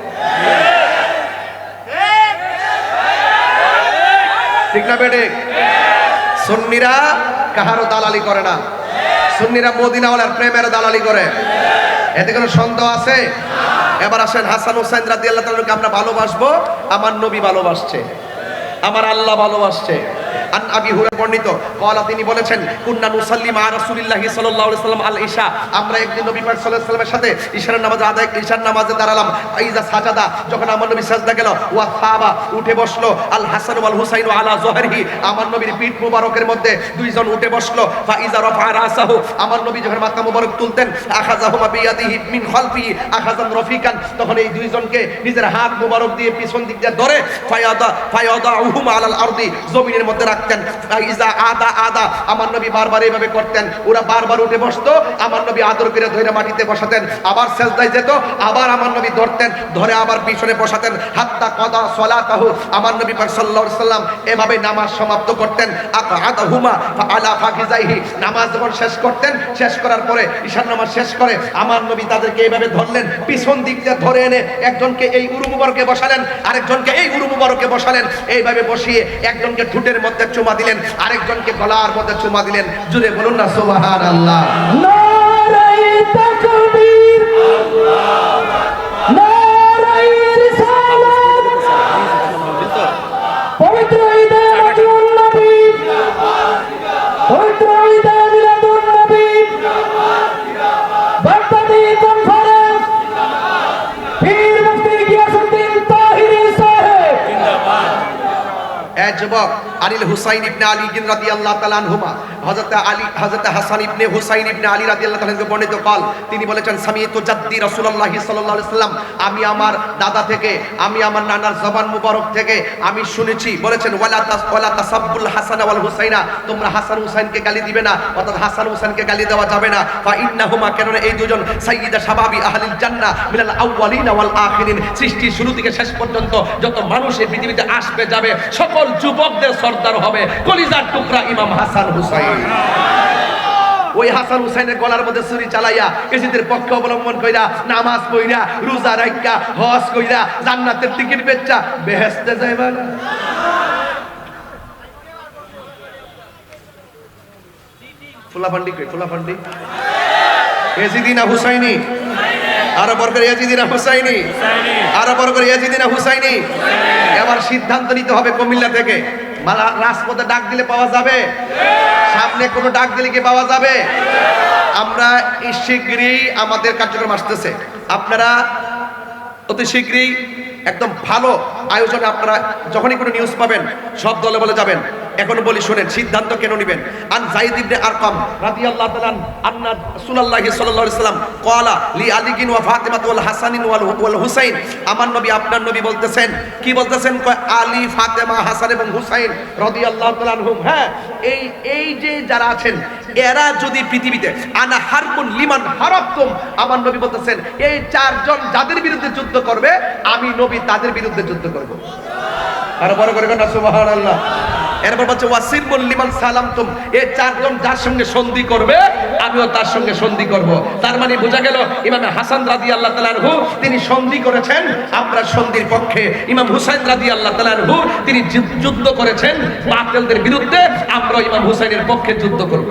ঠিক না বেটে? সুন্নিরা কাহারও দালালি করে না। সুন্নিরা মদিনাওয়ালার প্রেমের দালালি করে। এতে কোনো সন্দেহ আছে? এবার আসেন, হাসান হুসাইন রাদিয়াল্লাহু তাআলাকে আমরা ভালোবাসবো, আমার নবী ভালোবাসছে, আমার আল্লাহ ভালোবাসছে। আন আবি হুরায়রা বর্ণিত ক্বালা, তিনি বলেছেন, কুন্না নুসাল্লি মা রাসূলিল্লাহি সাল্লাল্লাহু আলাইহি ওয়াসাল্লাম আল ইশা, আমরা একদিন নবী পাক সাল্লাল্লাহু আলাইহি ওয়াসাল্লামের সাথে ইশার নামাজ আদায়, ইশার নামাজে দাঁড়ালাম। আইজা সাজাদা, যখন আমার নবী সাজদা গেল, ওয়া সাবা, উঠে বসলো, আল হাসান ওয়াল হুসাইন আলা যহরিহি, আমার নবীর পিঠ মুবারকের মধ্যে দুইজন উঠে বসলো। ফা ইজা রাফা রাসাহু, আমার নবী যখন মাথা মুবারক তুলতেন, আখাযাহুমা বিয়াদিহি মিন খালফিহি আখাযান রফিকান, তখন এই দুইজনকে নিজের হাত মুবারক দিয়ে পিছন দিক দিয়ে ধরে ফায়াদাউহুমা আলাল আরদি, জমিনের মধ্যে রাখতেন। আদা, আমার নবী বারবার এইভাবে করতেন। ওরা বারবার উঠে বসতো, আমার নবী আদর করে ধরে মাটিতে বসাতেন, আবার সেজদায় যেত, আবার আমার নবী ধরতেন, ধরে আবার পিছনে বসাতেন। হাত্তা কদা সলাতাহু, আমার নবী পাক সাল্লাল্লাহু আলাইহি ওয়াসাল্লাম এভাবে নামাজ সমাপ্ত করতেন। আকাদাহুমা আলা ফাকিজাইহি, নামাজ যখন শেষ করতেন, শেষ করার পরে ঈশার নামাজ শেষ করে আমার নবী তাদেরকে এইভাবে ধরলেন, পিছন দিক দিয়ে ধরে এনে একজনকে এই উরু মুবারকে বসালেন, আরেকজনকে এই উরু মুবারকে বসালেন। এইভাবে বসিয়ে একজনকে ঠোঁটের মধ্যে চুমা দিলেন, আরেকজনকে গলার মধ্যে চুমা দিলেন। জুড়ে বলুন না সুবহানাল্লাহ। নারায়ে তাকবীর, আল্লাহু আকবার, নারায়ে রিসালাত, পবিত্র ঈদে মিলাদুন নবী, পবিত্র ঈদে মিলাদুন নবী, বাগদাদি কনফারেন্স, পীর মুফতি গিয়াসউদ্দিন তাহিরি সাহেব জিন্দাবাদ। যুবক আনিল হুসাইন ইবনে আলী রাদিয়াল্লাহু তাআলা আনহুমা হযরত হাসান ইবনে হুসাইন ইবনে আলী রাদিয়াল্লাহু তাআলা থেকে বর্ণিত কাল তিনি বলেছেন সামিয়তু জাদ্দি রাসূলুল্লাহ সাল্লাল্লাহু আলাইহি ওয়াসাল্লাম আমি আমার দাদা থেকে আমি আমার নানার জবান মুবারক থেকে আমি শুনেছি বলেছেন ওয়ালা তাসাব্বুল হাসান ওয়াল হুসাইনা তোমরা হাসান হুসাইনকে গালি দিবে না অর্থাৎ হাসান হুসাইনকে গালি দেওয়া যাবে না ফা ইন্নাহুমা কেননা এই দুজন সাইয়্যিদা শাবাবি আহলিল জান্নাহ মিনাল আউওয়ালিনা ওয়াল আখিরিন সৃষ্টির শুরু থেকে শেষ পর্যন্ত যত মানুষ এই পৃথিবীতে আসবে যাবে সকল যুবকদের সর্দার হবে কলিজার টুকরা ইমাম হাসান হুসাইন ওই হাসান হুসাইনের গলার মধ্যে ছুরি চালাইয়া এজিদের পক্ষে অবলম্বন কইরা নামাজ পড়িয়া রোজা রাখা হজ কইরা জান্নাতের টিকিট বেচা বেহেশতে যাইবা না ফুলাফান্ডি কই ফুলাফান্ডি এজিদিনা হুসাইনি আরো বরকর ইয়াজিদিনা হুসাইনি আরো বরকর ইয়াজিদিনা হুসাইনি এবার সিদ্ধান্ত নিতে হবে কুমিল্লা থেকে রাজপথে ডাক দিলে পাওয়া যাবে সামনে কোনো ডাক দিলে কি পাওয়া যাবে আমরা শীঘ্রই আমাদের কার্যক্রম আসতেছে আপনারা অতি শীঘ্রই একদম ভালো আয়োজনে আপনারা যখনই কোনো নিউজ পাবেন সব দলে বলে যাবেন এখন বলি শুনেন সিদ্ধান্ত কেন নেবেন আন যায়েদ ইবনে আরকাম রাদিয়াল্লাহু তাআলা আন্না রাসূলুল্লাহ সাল্লাল্লাহু আলাইহি ওয়াসাল্লাম ক্বালা লি আলিকিন ওয়া ফাতিমা ওয়াল হাসানিন ওয়াল হুসাইন আমার নবী আপনার নবী বলতেছেন কি বলতেছেন আলী ফাতেমা হাসান এবং হুসাইন রাদিয়াল্লাহু তাআলা আনহুম হ্যাঁ এই যে যারা আছেন এরা যদি পৃথিবীতে আনা হারকুন লিমান হারাবতুম আমার নবী বলতেছেন এই চারজন যাদের বিরুদ্ধে যুদ্ধ করবে আমি নবী তাদের বিরুদ্ধে যুদ্ধ করব আর বড় করে না সুবহানাল্লাহ এরপর বলছে ওয়াসিরমুল লিমান সালামতুম এই চারজন যার সঙ্গে সন্ধি করবে আমিও তার সঙ্গে সন্ধি করব তার মানে বোঝা গেল ইমাম হাসান রাদিয়াল্লাহু তাআলা আনহু তিনি সন্ধি করেছেন আমরা সন্ধির পক্ষে ইমাম হুসাইন রাদিয়াল্লাহু তাআলা আনহু তিনি যুদ্ধ করেছেন বাতিলদের বিরুদ্ধে আমরা ইমাম হুসাইনের পক্ষে যুদ্ধ করব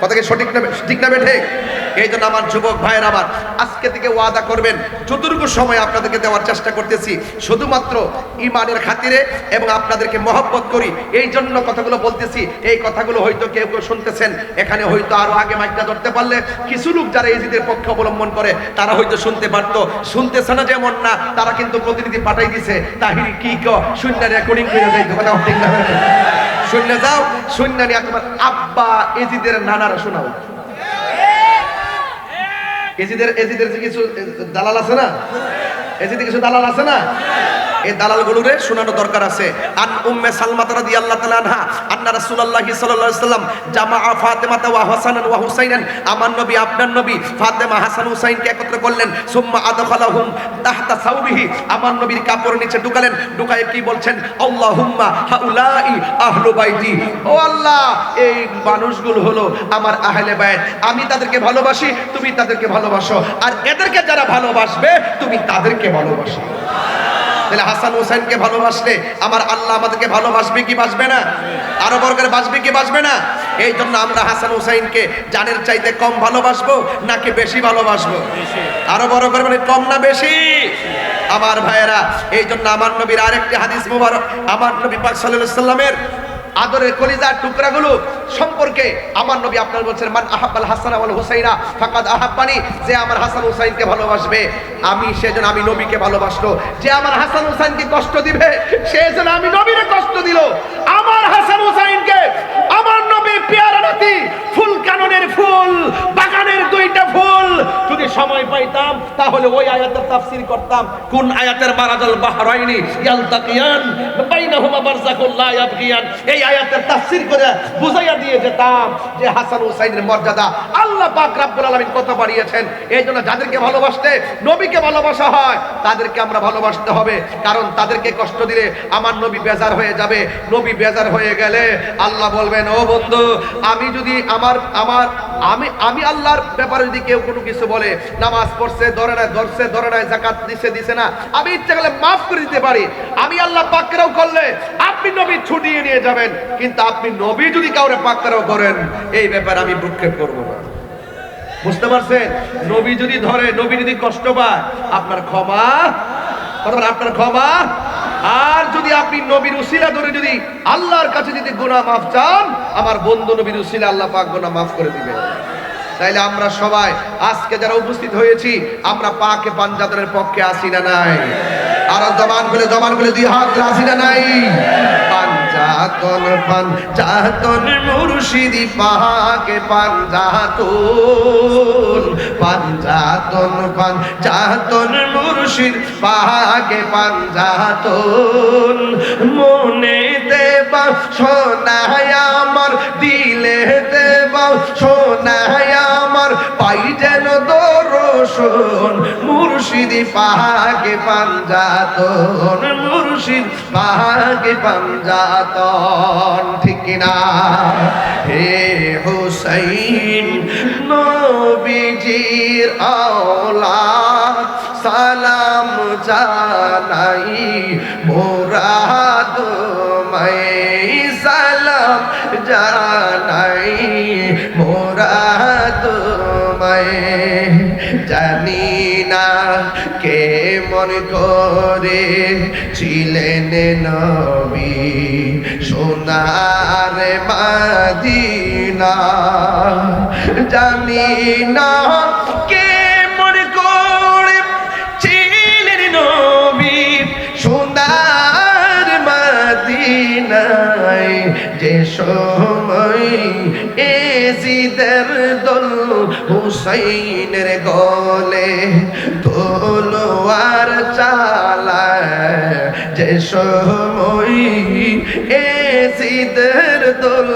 কথা কি সঠিক না ঠিক না বেঠিক এই জন্য আমার যুবক ভাইয়ের আমার আজকে থেকে ওয়াদা করবেন যতটুকু সময় আপনাদেরকে দেওয়ার চেষ্টা করতেছি শুধুমাত্র ইমানের খাতিরে এবং আপনাদেরকে মহব্বত করি এই জন্য কথাগুলো বলতেছি এই কথাগুলো হয়তো কেউ কেউ শুনতেছেন এখানে হয়তো আরো আগে মাইকটা ধরতে পারলে কিছু লোক যারা এজিদের পক্ষে অবলম্বন করে তারা হয়তো শুনতে পারতো শুনতেছে না যেমন না তারা কিন্তু প্রতিনিধি পাঠাই দিছে তাহির কি শূন্য রেকর্ডিং করে দেয় কথা ঠিক না শূন্য যাও শূন্য নিয়ে তোমার আব্বা এজিদের নানারা শোনাও এজিদের যে কিছু দালাল আছে না এজিদের কিছু দালাল আছে না এই দালালগুলোরে শোনানো দরকার আছে আন উম্মে সালমা রাদিয়াল্লাহু তাআলা আনহা আন্না রাসূলুল্লাহ সাল্লাল্লাহু আলাইহি ওয়াসাল্লাম জামাআ ফাতিমা ওয়া হাসানান ওয়া হুসাইনান আমার নবী আপনার নবী ফাতেমা হাসান হুসাইনকে একত্র করলেন সুম্মা আদখালাহুম তাহতা সাওবিহি আমার নবীর কাপড় নিচে ঢুকালেন ঢুকায়ে কি বলছেন আল্লাহুম্মা হাউলাই আহলু বাইতি ও আল্লাহ এই মানুষগুলো হলো আমার আহলে বাইত আমি তাদেরকে ভালোবাসি তুমি তাদেরকে ভালোবাসো আর এদেরকে যারা ভালোবাসবে তুমি তাদেরকে ভালোবাসো তাহলে হাসান হুসাইনকে ভালোবাসলে আমার আল্লাহ আমাদেরকে ভালোবাসবে কি বাসবে না আরো বড় করে বাসবে কি বাসবে না এই জন্য আমরা হাসান হুসাইনকে জানের চাইতে কম ভালোবাসবো নাকি বেশি ভালোবাসবো আরো বড় করে মানে কম না বেশি আমার ভাইয়েরা এই জন্য আমার নবীর আরেকটি হাদিস মুবারক আমার নবী পাক সাল্লাল্লাহু আলাইহি ওয়াসাল্লামের আদরের কলিজার টুকরাগুলো সম্পর্কে আমার নবী আপনার বলছেন মান আহাব্বাল হাসান ওয়াল হুসাইনা ফাকাদ আহাব্বানি যে আমার হাসান হুসাইনকে ভালোবাসবে আমি সেজন্য আমি নবীকে ভালোবাসলো যে আমার হাসান হুসাইনকে কষ্ট দিবে সেজন্য আমি নবীরে কষ্ট দিল আমার হাসান হুসাইনকে আমার নবী পেয়ারা নাতি ফুল কাননের ফুল বাগানের দুইটা ফুল যদি সময় পাইতাম তাহলে ওই আয়াতের তাফসীর করতাম কোন আয়াতের মারাজাল বাহরাইনি ইয়ালতাকিয়ান বাইনাহুমা বারযাকুল লা ইয়াবগিয়ান এই আয়াতের তাফসীর করে বুঝাইয়া দিয়ে যেতাম যে হাসান হুসাইনের মর্যাদা আল্লাহ পাক রব্বুল আলামিন কত বাড়িয়েছেন এইজন্য যাদেরকে ভালোবাসতে নবীকে ভালোবাসা হয় তাদেরকে আমরা ভালোবাসতে হবে কারণ তাদেরকে কষ্ট দিলে আমার নবী বেজার হয়ে যাবে নবী বেজার হয়ে গেলে আল্লাহ বলবেন ও বন্ধু আমি যদি আমি আল্লাহর ব্যাপারে যদি কেউ কোনো কিছু বলে নামাজ পড়ছে ধরে না যাকাত দিছে না আমি ইচ্ছা করলে মাফ করে দিতে পারি আমি আল্লাহ পাকরাও করলে আপনি নবী ছুটিয়ে নিয়ে যাবেন কিন্তু আপনি নবী যদি কাউরে পাকরাও করেন এই ব্যাপারে আমি ভ্রুক্ষেপ করব না বুঝতে পারছেন নবী যদি ধরে নবী যদি কষ্ট পায় আপনার ক্ষমা আর যদি আপনি নবীর উসিলা ধরে যদি আল্লাহর কাছে যদি গুনাহ মাফ চান আমার বন্ধু নবীর উসিলা আল্লাহ পাক গুনাহ মাফ করে দিবেন তাইলে আমরা সবাই আজকে যারা উপস্থিত হয়েছি আমরা পাকে পাঞ্জাতনের পক্ষে আসি না নাই আর জবান খুলে দুই হাত আসি না নাই পাঞ্জা পাঞ্জাতন পাঞ্জাতন মুর্শিদি পাকে পাঞ্জাতন পাঞ্জাতন পাঞ্জাতন মুর্শিদ পাকে পাঞ্জাতন মনে দেবা সোনায় আমার দিলে দেবা সোনায় আমার পাই যেন দর্শন মুর্শিদি পাকে পাঞ্জাতন মুর্শিদ পাকে পাঞ্জাতন ঠিক না হে হুসাইন নবীজির আওলাদ সালাম জানাই মুরাদ মাই সালাম জানাই মুরাদ মাই জানি না কে মন করে ছিলেন নবী সোনার মদিনা জানি না কে মন করে ছিলেন নবী সোনার মদিনায় যে সময় এজিদের দল হুসাইনের গলে তলোয়ার চালায় যে সময় এজিদের দল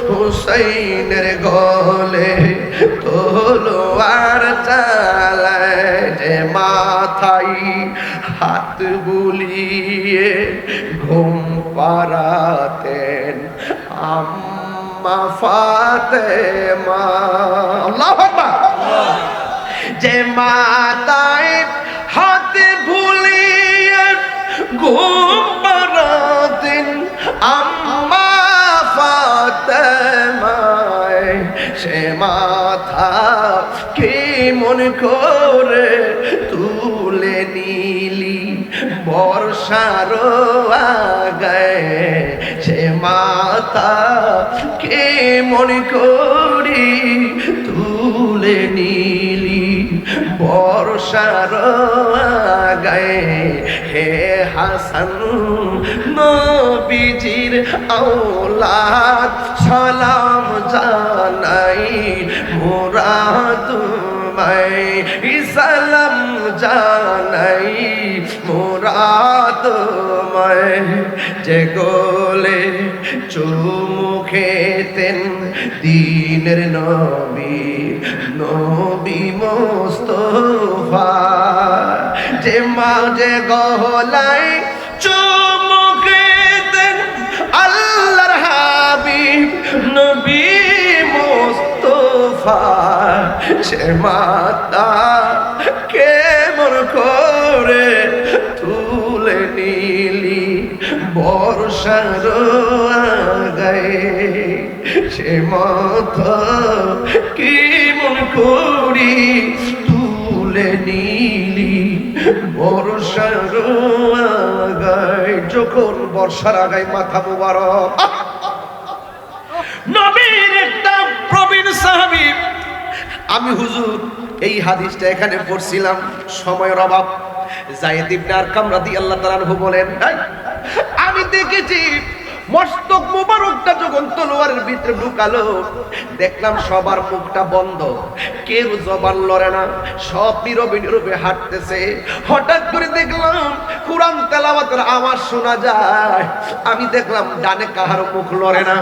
হুসাইনের গলে তলোয়ার চালায় যে মাথায় হাত বুলিয়ে ঘুম পাড়াতেন আম্মা ফাতেমা আল্লাহু আকবার যে মাথায় হাত বুলিয়ে ঘুম পাড়াতেন আম্মা ফাতেমা সে মাথা কে মন করে তুলে নিলি বর্ষার আগায় সে মাথা কে মন করি তুলে নিলি বর্ষার আগায় হে হাসান নবীজির আওলাদ সালাম জানাই মুরাদ মাই সালাম জানাই মুরাদ মাই যে গোলে চুমু খেতেন দিনের নবী নবী মুস্তাফা যে মাঝে গলায় চুমু খেতেন আল্লাহর হাবিব নবী মুস্তাফা সে মাতা কেমন করে তুলে নিলি বর্ষার আগায় সে মাথা কেমন করি তুলে নিলি বর্ষার আগায় যখন বর্ষার আগায় মাথা মুবারক নবীর একটা প্রবীণ সাহাবী আমি হুজুর এই হাদিসটা এখানে পড়ছিলাম সময়ের অভাব যায়েদ ইবনে আরকাম রাদিয়াল্লাহু তাআলা আনহু বলেন আমি দেখেছি মস্তক মুবারকটা যখন তলোয়ারের ভিতরে ঢুকালো দেখলাম সবার মুখটা বন্ধ কেউ জবান লড়ে না সব নীরবে নীরবে হাঁটতেছে হঠাৎ করে দেখলাম কুরআন তেলাওয়াতের আওয়াজ শোনা যায় আমি দেখলাম ডানে কাহারো মুখ লড়ে না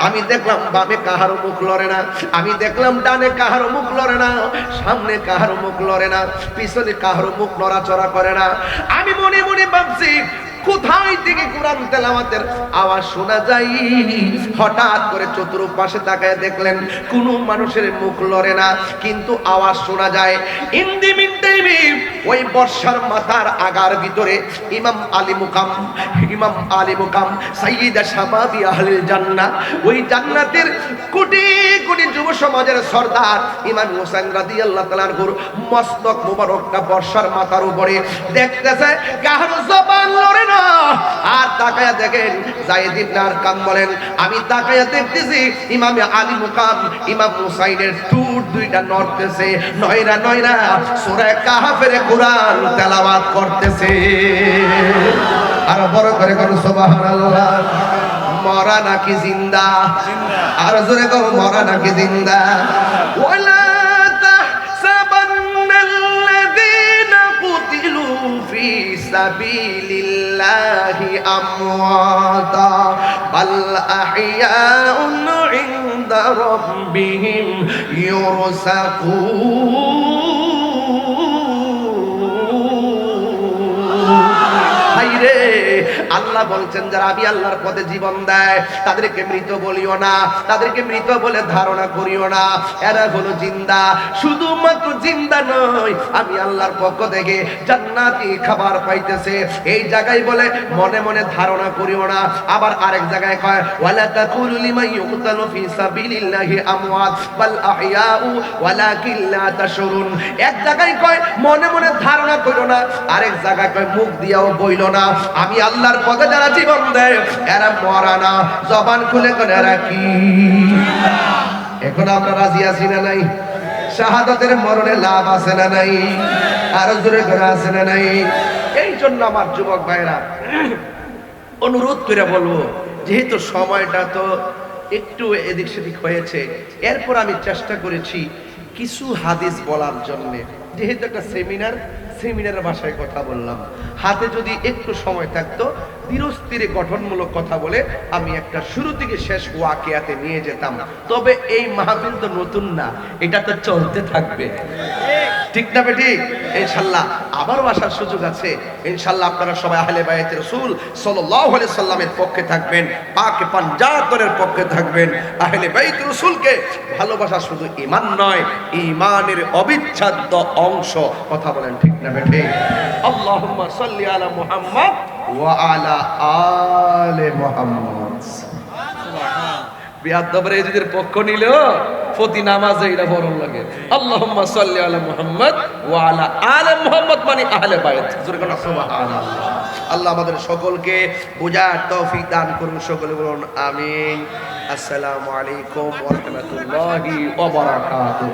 আমি দেখলাম বামে কাহারো মুখ লড়ে না আমি দেখলাম ডানে কাহারো মুখ লড়ে না সামনে কাহারো মুখ লড়ে না পিছনে কাহারো মুখ নড়াচড়া করে না আমি মনে মনে ভাবছি কোথায় থেকে কোরআন তেলাওয়াতের আওয়াজ শোনা যায় হঠাৎ করে চতুর্পাশে তাকায় দেখলেন কোনো মানুষের মুখ লড়ে না কিন্তু আওয়াজ শোনা যায় ইন্দি মিনটাইমে ওই বর্ষার মাথার আগার ভিতরে ইমাম আলী মুকাম সাইয়্যিদা শাবাবি আহলিল জান্নাহ ওই জান্নাতের কোটি কোটি যুব সমাজের সরদার ইমাম হোসেন রাদিয়াল্লাহু তাআলার মস্তক মুবারকটা বর্ষার মাথার উপরে দেখতেছে কারো জবান লড়ে না আর তাকায়া দেখেন যায়েদ ইবনে আরকাম বলেন আমি তাকায়া দেখতেছি ইমামে আলী মুকাম ইমাম হুসাইনের ঠোঁট দুইটা নড়তেছে নয়রা নয়রা সূরা কাহফের কোরআন তেলাওয়াত করতেছে আর বড় করে করুন সুবহানাল্লাহ মরা নাকি জিন্দা? আর জোরে কও মরা নাকি জিন্দা? ওয়ালা তাহসাবান্নাল্লাযীনা কুতিলু ফি সাবিলিল্লাহি আমওয়াতা বাল আহইয়াউন ইনদা রাব্বিহিম ইউরসাকুন। আল্লাহ বলছেন যারা আমি আল্লাহর পথে জীবন দেয় তাদেরকে মৃত বলিও না, তাদেরকে মৃত বলে ধারণা করিও না, এরা হলো জিন্দা। শুধুমাত্র জিন্দা নয়, আমি আল্লাহর পক্ষ থেকে জান্নাতি খাবার পাইতেছে, এই জায়গায় বলে মনে মনে ধারণা করিও না। আবার আরেক জায়গায় কয় ওয়ালা তাকুলু লিমান ইউকতালু ফি সাবিলিল্লাহি আমওয়াত বাল আহইয়াউ ওয়ালাকিন লা তাশউরুন। এক জায়গায় কয় মনে মনে ধারণা করিও না, আরেক জায়গায় কয় মুখ দিয়াও বইলো না আমি আল্লাহর পথে যারা জীবন দেয় এরা মরা না। জবান খুলে কোন এরা কি? এখন আমরা রাজি আছি না নাই? শাহাদাতের মরণে লাভ আছে না নাই? আরো জোরে করে আছে না নাই? এই জন্য আমার যুবক ভাইরা অনুরোধ করে বলবো, যেহেতু সময়টা তো একটু এদিক সেদিক হয়েছে, এরপর আমি চেষ্টা করেছি কিছু হাদিস বলার জন্য। যেহেতু একটা সেমিনারের ভাষায় কথা বললাম, হাতে যদি একটু সময় থাকতো ধীরস্থিরে গঠনমূলক কথা বলে আমি একটা শুরু থেকে শেষ ওয়াকিয়াতে নিয়ে যেতাম। তবে এই মাহফিল তো নতুন না, এটা তো চলতে থাকবে, ঠিক না বেটি? ইনশাআল্লাহ আবারও আসার সুযোগ আছে। ইনশাআল্লাহ আপনারা সবাই আহলে বাইতে রাসূল সাল্লাল্লাহু আলাইহি সাল্লামের পক্ষে থাকবেন, পাকে পাঞ্জাতনের পক্ষে থাকবেন। আহলে বাইত রাসূলকে ভালোবাসা শুধু ঈমান নয়, ঈমানের অবিচ্ছেদ্য অংশ। কথা বলেন ঠিক না বেটি? আল্লাহুম্মা সাল্লি আলা মুহাম্মদ ওয়া আলা আলে মুহাম্মদ। বিয়াদবরে এজিদের পক্ষ নিল প্রতি নামাজে এটা বরণ লাগে। আল্লাহুম্মা সাল্লি আলা মুহাম্মদ ওয়া আলা আলে মুহাম্মদ মানে আহলে বাইত। জোরে কোন সুবহানাল্লাহ। আল্লাহ আমাদের সকলকে বুঝার তৌফিক দান করুন। সকলে বলুন আমিন। আসসালামু আলাইকুম ওয়া রাহমাতুল্লাহি ওয়া বারাকাতুহু।